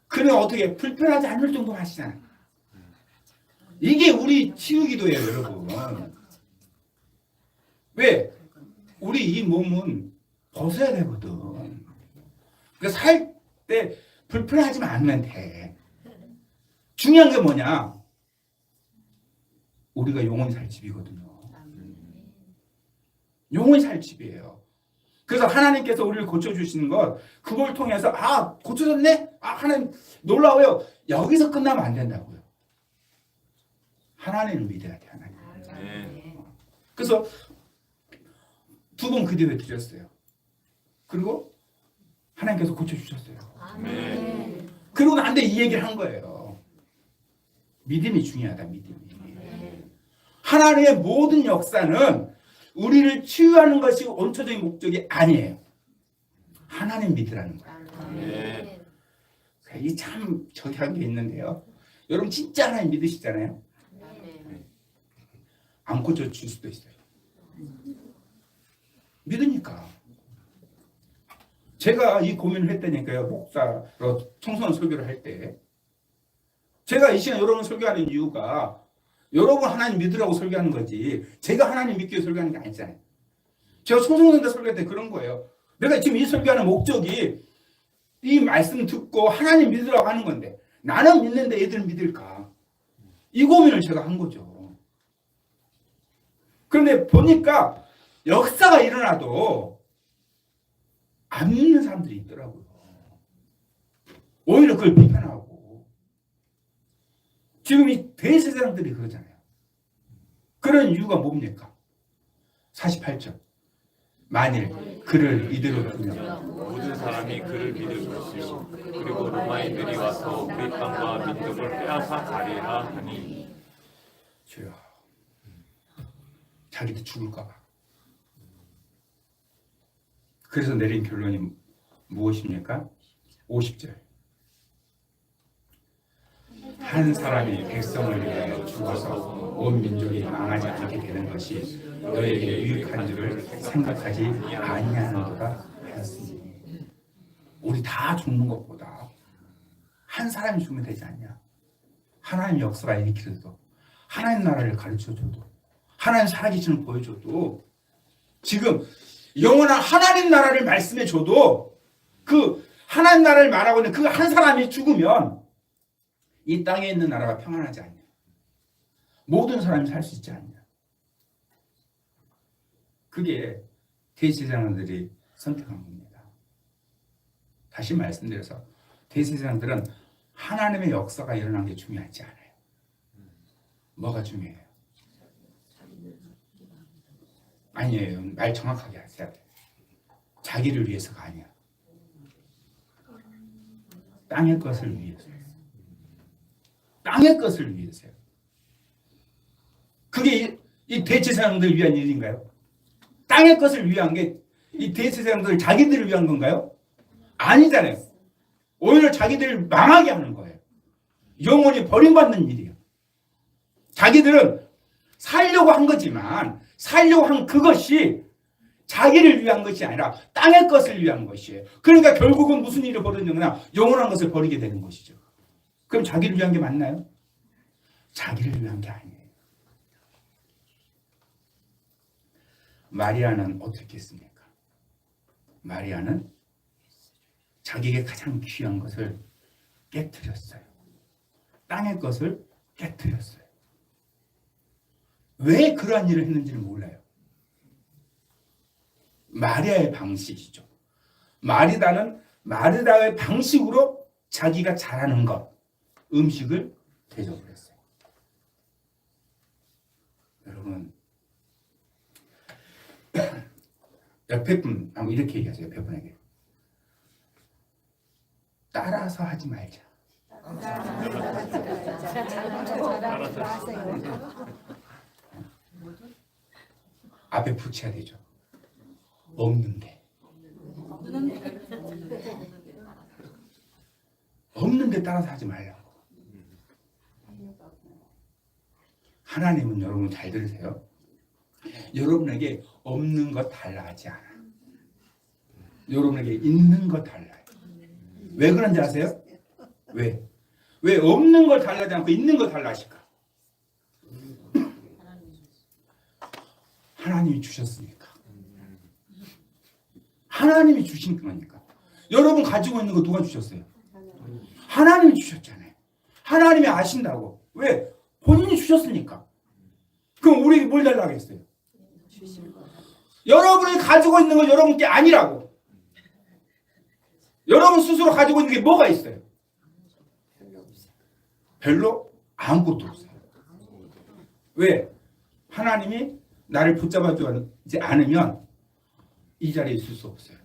그러면 어떻게 불편하지 않을 정도로 하시잖아요. 이게 우리 치유기도예요, 여러분. 왜? 우리 이 몸은 벗어야 되거든. 그러니까 살 때 불편하지만 않으면 돼. 중요한 게 뭐냐? 우리가 영원히 살 집이거든요. 영원히 살 집이에요. 그래서 하나님께서 우리를 고쳐주시는 것, 그걸 통해서 고쳐졌네? 하나님 놀라워요. 여기서 끝나면 안 된다고요. 하나님을 믿어야 돼. 하나님. 그래서 2번 그 대회 드렸어요. 그리고 하나님께서 고쳐주셨어요. 그러고 나한테 이 얘기를 한 거예요. 믿음이 중요하다. 믿음이. 하나님의 모든 역사는 우리를 치유하는 것이 원초적인 목적이 아니에요. 하나님 믿으라는 거예요. 이 참 저기 한 게 있는데요. 여러분 진짜 하나님 믿으시잖아요. 안 고쳐줄 수도 있어요. 믿으니까. 제가 이 고민을 했다니까요. 목사로 청소년 설교를 할 때. 제가 이 시간 여러분 설교하는 이유가 여러분 하나님 믿으라고 설교하는 거지. 제가 하나님 믿기 위해 설교하는 게 아니잖아요. 제가 청소년들 설교할 때 그런 거예요. 내가 지금 이 설교하는 목적이 이 말씀 듣고 하나님 믿으라고 하는 건데 나는 믿는데 얘들은 믿을까? 이 고민을 제가 한 거죠. 그런데 보니까 역사가 일어나도 안 믿는 사람들이 있더라고요. 오히려 그걸 비판하고. 지금 이 대세사람들이 그러잖아요. 그런 이유가 뭡니까? 48절. 만일 그를 이대로 두면 모든 사람이 그를 믿을 것이요 그리고 로마인들이 와서 우리 땅과 민족을 빼앗아 가리라 하니. 주여, 자기도 죽을까 봐. 그래서 내린 결론이 무엇입니까? 50절. 한 사람이 백성을 위하여 죽어서 온 민족이 망하지 않게 되는 것이 너에게 유익한 줄을 생각하지 아니하는도다 하였으니. 우리 다 죽는 것보다 한 사람이 죽으면 되지 않냐? 하나님 역사가 일으키려도 하나님 나라를 가르쳐줘도 하나님 살아계시는 보여줘도 지금 영원한 하나님 나라를 말씀해줘도 그 하나님 나라를 말하고 있는 그 한 사람이 죽으면 이 땅에 있는 나라가 평안하지 않냐? 모든 사람이 살 수 있지 않냐? 그게 대제사장들이 선택한 겁니다. 다시 말씀드려서 대제사장들은 하나님의 역사가 일어난 게 중요하지 않아요. 뭐가 중요해요? 아니에요. 말 정확하게 하세요. 자기를 위해서가 아니야. 땅의 것을 위해서요. 땅의 것을 위해서요. 그게 이 대제사장들을 위한 일인가요? 땅의 것을 위한 게 이 대제사장들 자기들을 위한 건가요? 아니잖아요. 오히려 자기들을 망하게 하는 거예요. 영원히 버림받는 일이에요. 자기들은 살려고 한 거지만 살려고 한 그것이 자기를 위한 것이 아니라 땅의 것을 위한 것이에요. 그러니까 결국은 무슨 일이 벌어지느냐? 영원한 것을 버리게 되는 것이죠. 그럼 자기를 위한 게 맞나요? 자기를 위한 게 아니에요. 마리아는 어떻게 했습니까? 마리아는 자기에게 가장 귀한 것을 깨뜨렸어요. 땅의 것을 깨뜨렸어요. 왜 그러한 일을 했는지는 몰라요. 마리아의 방식이죠. 마리다의 방식으로 자기가 잘하는 것, 음식을 대접을 했어요. 여러분, 옆에 분, 이렇게 얘기하세요. 옆에 분에게. 따라서 하지 말자. 앞에 붙여야 되죠. 없는데. 없는데 따라서 하지 말라고. 하나님은 여러분 잘 들으세요. 여러분에게 없는 것 달라 하지 않아. 여러분에게 있는 것 달라요. 왜 그런지 아세요? 왜? 왜 없는 걸 달라지 않고 있는 걸 달라 하실까? 하나님이 주셨으니까. 하나님이 주신 거니까. 여러분 가지고 있는 거 누가 주셨어요? 하나님이 주셨잖아요. 하나님이 아신다고. 왜? 본인이 주셨으니까. 그럼 우리에게 뭘 달라고 했어요? 여러분이 가지고 있는 건 여러분 게 아니라고. 여러분 스스로 가지고 있는 게 뭐가 있어요? 별로 아무것도 없어요. 왜? 하나님이 나를 붙잡아주지 않으면 이 자리에 있을 수 없어요.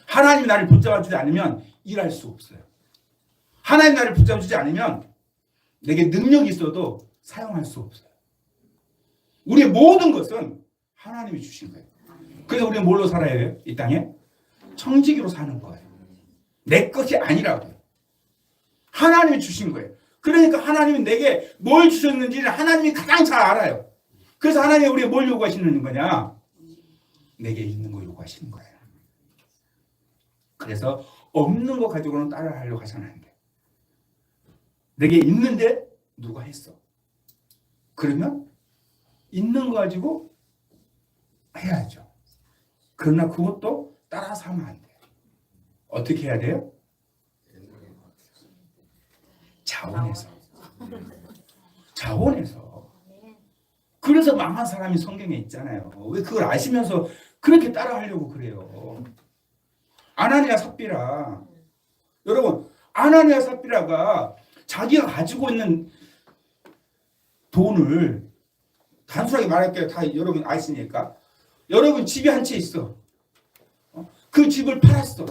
하나님이 나를 붙잡아주지 않으면 일할 수 없어요. 하나님 나를 붙잡아주지 않으면 내게 능력이 있어도 사용할 수 없어요. 우리의 모든 것은 하나님이 주신 거예요. 그래서 우리는 뭘로 살아야 돼요? 이 땅에? 청지기로 사는 거예요. 내 것이 아니라고요. 하나님이 주신 거예요. 그러니까 하나님이 내게 뭘 주셨는지를 하나님이 가장 잘 알아요. 그래서 하나님이 우리에게 뭘 요구하시는 거냐? 내게 있는 거 요구하시는 거예요. 그래서 없는 거 가지고는 따라하려고 하잖아요. 내게 있는데 누가 했어? 그러면 있는 거 가지고 해야죠. 그러나 그것도 따라서 하면 안 돼요. 어떻게 해야 돼요? 자원해서. 자원해서. 그래서 망한 사람이 성경에 있잖아요. 왜 그걸 아시면서 그렇게 따라하려고 그래요? 아나니아 삽비라. 여러분, 아나니아 삽비라가 자기가 가지고 있는 돈을 단순하게 말할게요. 다 여러분 아시니까. 여러분 집이 한 채 있어. 그 집을 팔았어.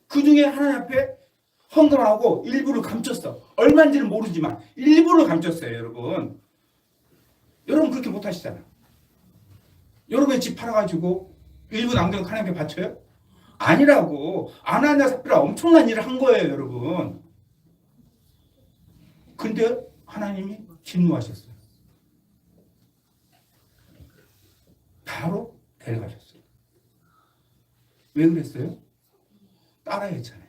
그 중에 하나님 앞에 헌금하고 일부를 감췄어. 얼마인지는 모르지만 일부를 감췄어요. 여러분. 여러분 그렇게 못하시잖아. 여러분의 집 팔아가지고 일부 남겨놓고 하나님께 바쳐요? 아니라고. 아나니아 삽비라 엄청난 일을 한 거예요. 여러분. 근데 하나님이 진노하셨어요. 바로 데려가셨어요. 왜 그랬어요? 따라했잖아요.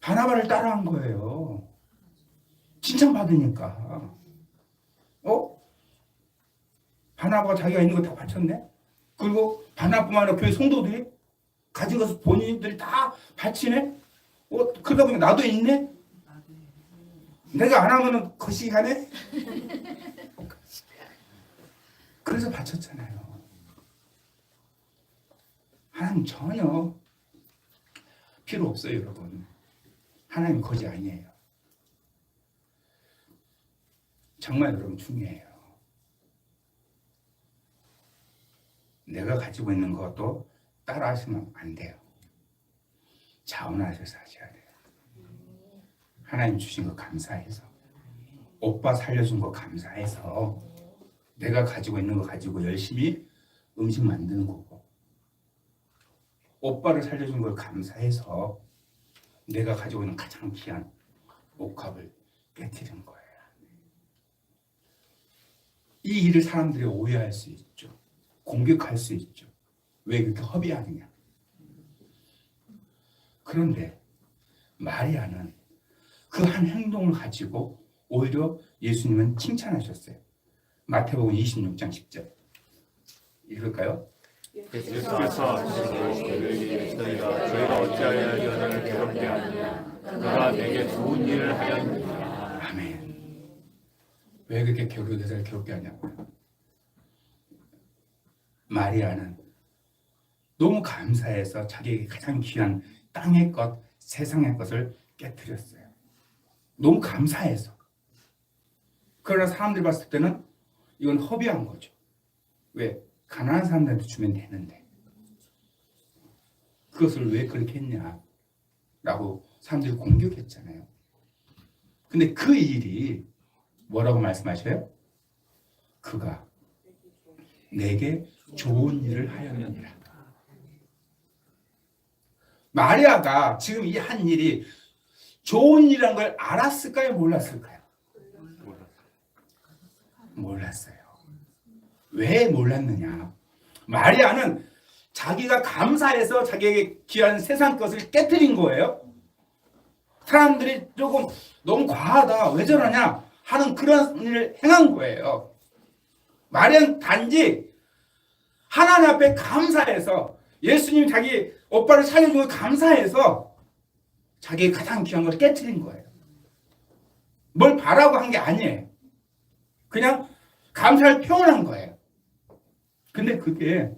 바나바를 따라한 거예요. 칭찬받으니까. 바나바가 자기가 있는 거 다 바쳤네? 그리고 바나바뿐만 아니라 교회 성도들이 가진 것을 본인들이 다 바치네? 그러다 보니 나도 있네? 내가 안 하면은 거시기 하네? 그래서 바쳤잖아요. 하나님 전혀 필요 없어요, 여러분. 하나님 거지 아니에요. 정말 여러분 중요해요. 내가 가지고 있는 것도 따라 하시면 안 돼요. 자원하셔서 하셔야 돼요. 하나님 주신 거 감사해서, 오빠 살려준 거 감사해서, 내가 가지고 있는 거 가지고 열심히 음식 만드는 거고, 오빠를 살려준 걸 감사해서 내가 가지고 있는 가장 귀한 옥합을 깨트리는 거예요. 이 일을 사람들이 오해할 수 있죠. 공격할 수 있죠. 왜 그렇게 허비하느냐. 그런데 마리아는 그 한 행동을 가지고 오히려 예수님은 칭찬하셨어요. 마태복음 26장 10절 읽을까요? 예수께서 저희가 어찌하여 여자를 괴롭게 하느냐 그가 내게 좋은 일을 하였느니라. 아멘. 왜 그렇게 여자를 괴롭게 하냐고요. 마리아는 너무 감사해서 자기에게 가장 귀한 땅의 것, 세상의 것을 깨뜨렸어요. 너무 감사해서. 그러나 사람들이 봤을 때는 이건 허비한 거죠. 왜? 가난한 사람들한테 주면 되는데 그것을 왜 그렇게 했냐라고 사람들이 공격했잖아요. 근데 그 일이 뭐라고 말씀하셔요? 그가 내게 좋은 일을 하였느니라. 마리아가 지금 이 한 일이 좋은 일이라는 걸 알았을까요? 몰랐을까요? 몰랐어요. 왜 몰랐느냐? 마리아는 자기가 감사해서 자기에게 귀한 세상 것을 깨트린 거예요. 사람들이 조금 너무 과하다, 왜 저러냐 하는 그런 일을 행한 거예요. 마리아는 단지 하나님 앞에 감사해서, 예수님이 자기 오빠를 살려준 걸 감사해서 자기의 가장 귀한 걸 깨트린 거예요. 뭘 바라고 한 게 아니에요. 그냥 감사를 표현한 거예요. 근데 그게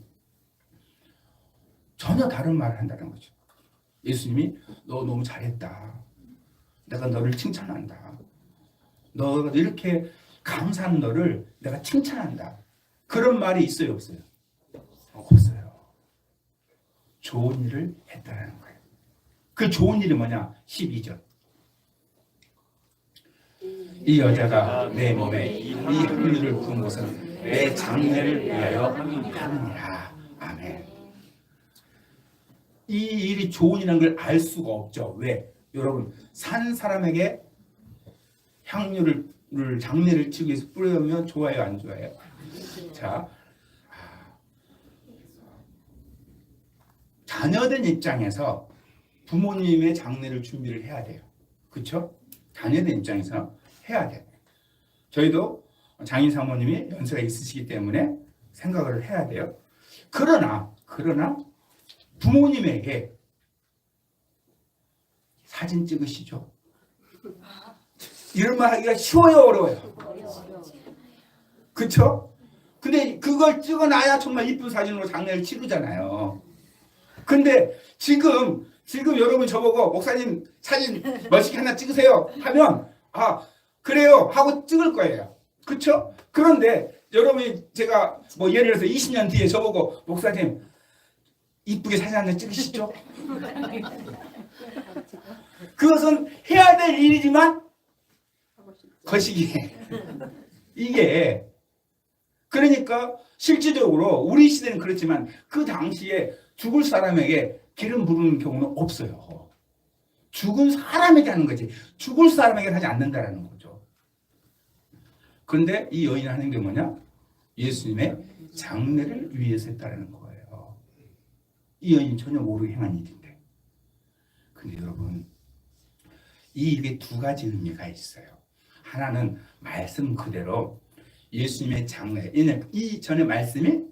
전혀 다른 말을 한다는 거죠. 예수님이 너 너무 잘했다. 내가 너를 칭찬한다. 너가 이렇게 감사한 너를 내가 칭찬한다. 그런 말이 있어요, 없어요? 없어요. 좋은 일을 했다라는 거예요. 그 좋은 일이 뭐냐? 12절. 이 여자가 내 몸에 이 향유를 부은 것은 내 장례를 위하여 함이니라. 아멘. 이 일이 좋은 일이라는 걸 알 수가 없죠. 왜? 여러분, 산 사람에게 향유를 장례를 치기 위해서 뿌려면 좋아요, 안 좋아요? 자, 자녀된 입장에서 부모님의 장례를 준비를 해야 돼요. 그렇죠? 자녀된 입장에서 해야 돼요. 저희도 장인 사모님이 연세가 있으시기 때문에 생각을 해야 돼요. 그러나 부모님에게 사진 찍으시죠. 이런 말 하기가 쉬워요, 어려워요? 그렇죠? 근데 그걸 찍어놔야 정말 이쁜 사진으로 장례를 치르잖아요. 근데 지금 여러분 저보고 목사님 사진 멋있게 하나 찍으세요 하면 그래요 하고 찍을 거예요. 그렇죠? 그런데 여러분이 제가 뭐 예를 들어서 20년 뒤에 저보고 목사님 이쁘게 사진 한 장 찍으시죠? 그것은 해야 될 일이지만 거시기에 이게 그러니까 실질적으로 우리 시대는 그렇지만 그 당시에 죽을 사람에게 기름 부르는 경우는 없어요. 죽은 사람에게 하는 거지 죽을 사람에게 하지 않는다라는 거죠. 그런데 이 여인이 하는 게 뭐냐? 예수님의 장례를 위해서 했다라는 거예요. 이 여인이 전혀 모르게 행한 일인데. 근데 여러분, 이 일에 두 가지 의미가 있어요. 하나는 말씀 그대로 예수님의 장례, 이 전에 말씀이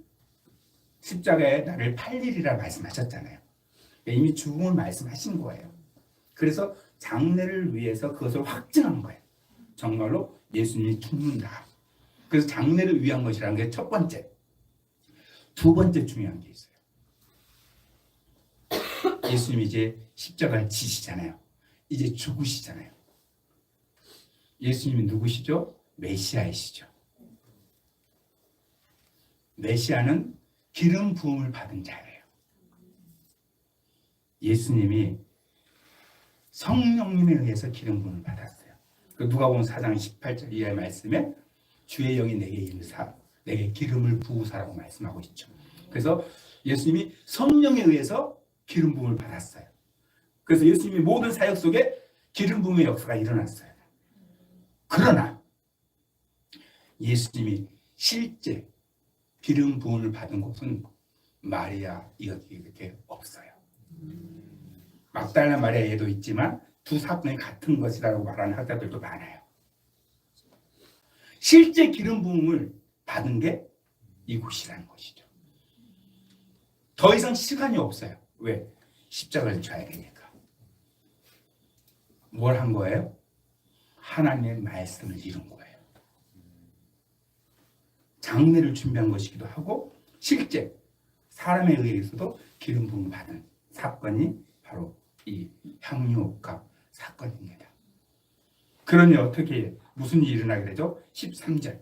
십자가에 나를 팔리리라 말씀하셨잖아요. 이미 죽음을 말씀하신 거예요. 그래서 장례를 위해서 그것을 확증한 거예요. 정말로 예수님이 죽는다. 그래서 장례를 위한 것이라는 게 첫 번째. 두 번째 중요한 게 있어요. 예수님이 이제 십자가를 지시잖아요. 이제 죽으시잖아요. 예수님이 누구시죠? 메시아이시죠. 메시아는 기름 부음을 받은 자예요. 예수님이 성령님에 의해서 기름 부음을 받았어요. 그 누가복음 4장 18절 이하의 말씀에 주의 영이 내게 임사 내게 기름을 부으사라고 말씀하고 있죠. 그래서 예수님이 성령에 의해서 기름 부음을 받았어요. 그래서 예수님이 모든 사역 속에 기름 부음의 역사가 일어났어요. 그러나 예수님이 실제 기름 부음을 받은 곳은 마리아 이렇게 없어요. 막달라 마리아에도 있지만 두 사건이 같은 것이라고 말하는 학자들도 많아요. 실제 기름 부음을 받은 게 이곳이라는 것이죠. 더 이상 시간이 없어요. 왜? 십자가를 져야 되니까. 뭘 한 거예요? 하나님의 말씀을 이룬 거예요. 장례를 준비한 것이기도 하고 실제 사람에 의해서도 기름 부음 받은 사건이 바로 이 향유옥합 사건입니다. 그러니 어떻게 무슨 일이 일어나게 되죠? 13절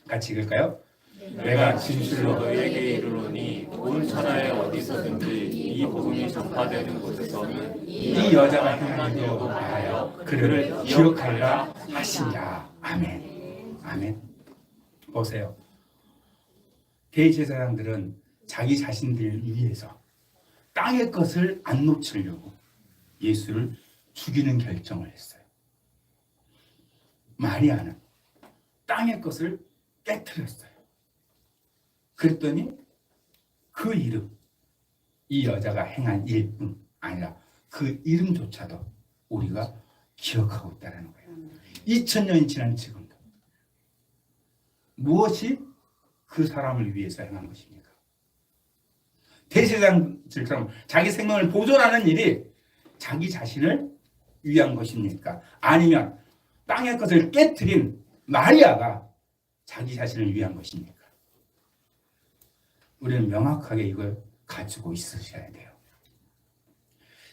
같이 읽을까요? 내가 진실로 너희에게 이르노니 온 천하에 어디서든지 이 복음이 전파되는 곳에서는 이 여자가 행한 일도 말하여 그를 기억하리라 하시니라. 아멘. 아멘. 보세요. 대제사장들은 자기 자신들 위해서 땅의 것을 안 놓치려고 예수를 죽이는 결정을 했어요. 마리아는 땅의 것을 깨트렸어요. 그랬더니 그 이름, 이 여자가 행한 일뿐 아니라 그 이름조차도 우리가 기억하고 있다는 거예요. 2000년이 지난 지금도 무엇이 그 사람을 위해서 행한 것입니까? 대제사장들처럼 자기 생명을 보존하는 일이 자기 자신을 위한 것입니까? 아니면 땅의 것을 깨트린 마리아가 자기 자신을 위한 것입니까? 우리는 명확하게 이걸 가지고 있으셔야 돼요.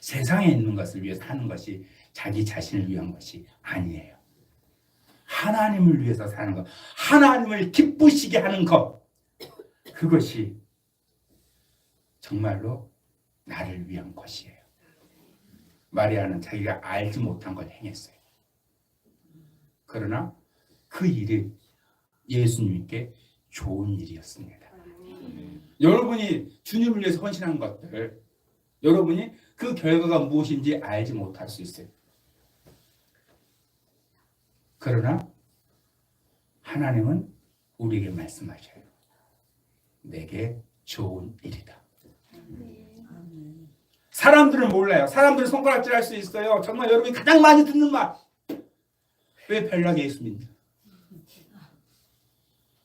세상에 있는 것을 위해서 하는 것이 자기 자신을 위한 것이 아니에요. 하나님을 위해서 사는 것, 하나님을 기쁘시게 하는 것, 그것이 정말로 나를 위한 것이에요. 마리아는 자기가 알지 못한 걸 행했어요. 그러나 그 일이 예수님께 좋은 일이었습니다. 여러분이 주님을 위해서 헌신한 것들, 여러분이 그 결과가 무엇인지 알지 못할 수 있어요. 그러나 하나님은 우리에게 말씀하셔요. 내게 좋은 일이다. 사람들은 몰라요. 사람들은 손가락질 할 수 있어요. 정말 여러분이 가장 많이 듣는 말. 왜 별나게 예수 믿냐?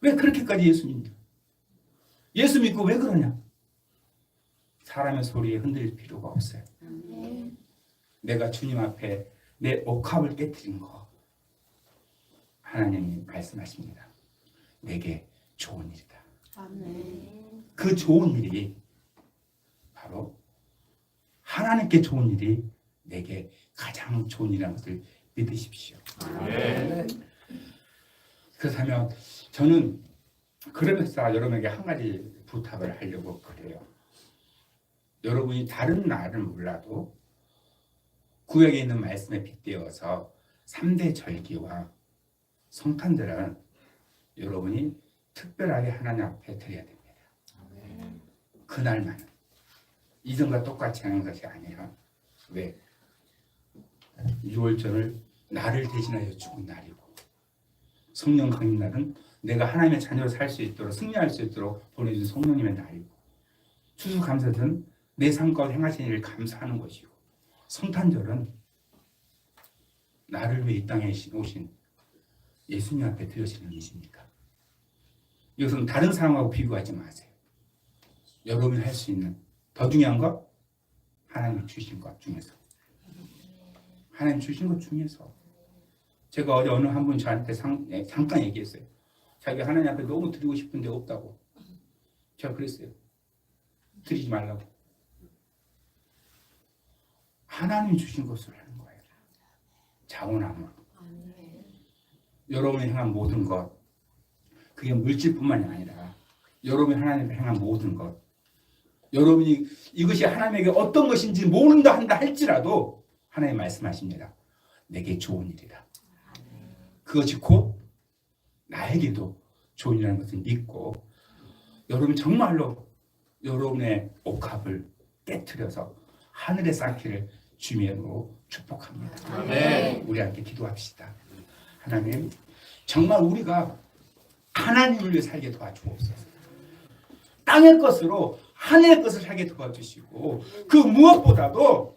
왜 그렇게까지 예수 믿냐? 예수 믿고 왜 그러냐? 사람의 소리에 흔들릴 필요가 없어요. 내가 주님 앞에 내 옥합을 깨뜨린 거 하나님이 말씀하십니다. 내게 좋은 일이다. 그 좋은 일이 바로 하나님께 좋은 일이 내게 가장 좋은 일이라는 것을 믿으십시오. 그렇다면 저는 그러면서 여러분에게 한 가지 부탁을 하려고 그래요. 여러분이 다른 날은 몰라도 구약에 있는 말씀에 빗대어서 3대 절기와 성탄절은 여러분이 특별하게 하나님 앞에 드려야 됩니다. 그날만은 이전과 똑같이 하는 것이 아니라 왜? 6월절을 나를 대신하여 죽은 날이고 성령 강림 날은 내가 하나님의 자녀로 살 수 있도록 승리할 수 있도록 보내준 성령님의 날이고 추수감사절은 내 삶 가운데 행하신 일을 감사하는 것이고 성탄절은 나를 위해 이 땅에 오신 예수님 앞에 드려지는 일이니까 이것은 다른 사람하고 비교하지 마세요. 여러분이 할 수 있는 더 중요한 것 하나님 주신 것 중에서 하나님 주신 것 중에서 제가 어제 어느 한 분이 저한테 잠깐 얘기했어요. 자기가 하나님 앞에 너무 드리고 싶은데 없다고. 제가 그랬어요. 드리지 말라고. 하나님 주신 것을 하는 거예요. 자원하며 여러분이 향한 모든 것, 그게 물질뿐만이 아니라 여러분이 하나님을 향한 모든 것, 여러분이 이것이 하나님에게 어떤 것인지 모른다 한다 할지라도 하나님 말씀하십니다. 내게 좋은 일이라. 그것이 곧 나에게도 좋은 일이라는 것을 믿고 여러분 정말로 여러분의 옥합을 깨트려서 하늘에 쌓기를 주님으로 축복합니다. 아멘. 우리 함께 기도합시다. 하나님, 정말 우리가 하나님을 위해 살게 도와주옵소서. 땅의 것으로 하늘의 것을 살게 도와주시고 그 무엇보다도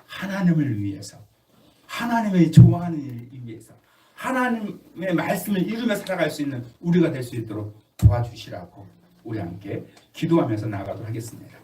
하나님을 위해서, 하나님의 좋아하는 일을 위해서 하나님의 말씀을 이루며 살아갈 수 있는 우리가 될 수 있도록 도와주시라고 우리 함께 기도하면서 나아가도록 하겠습니다.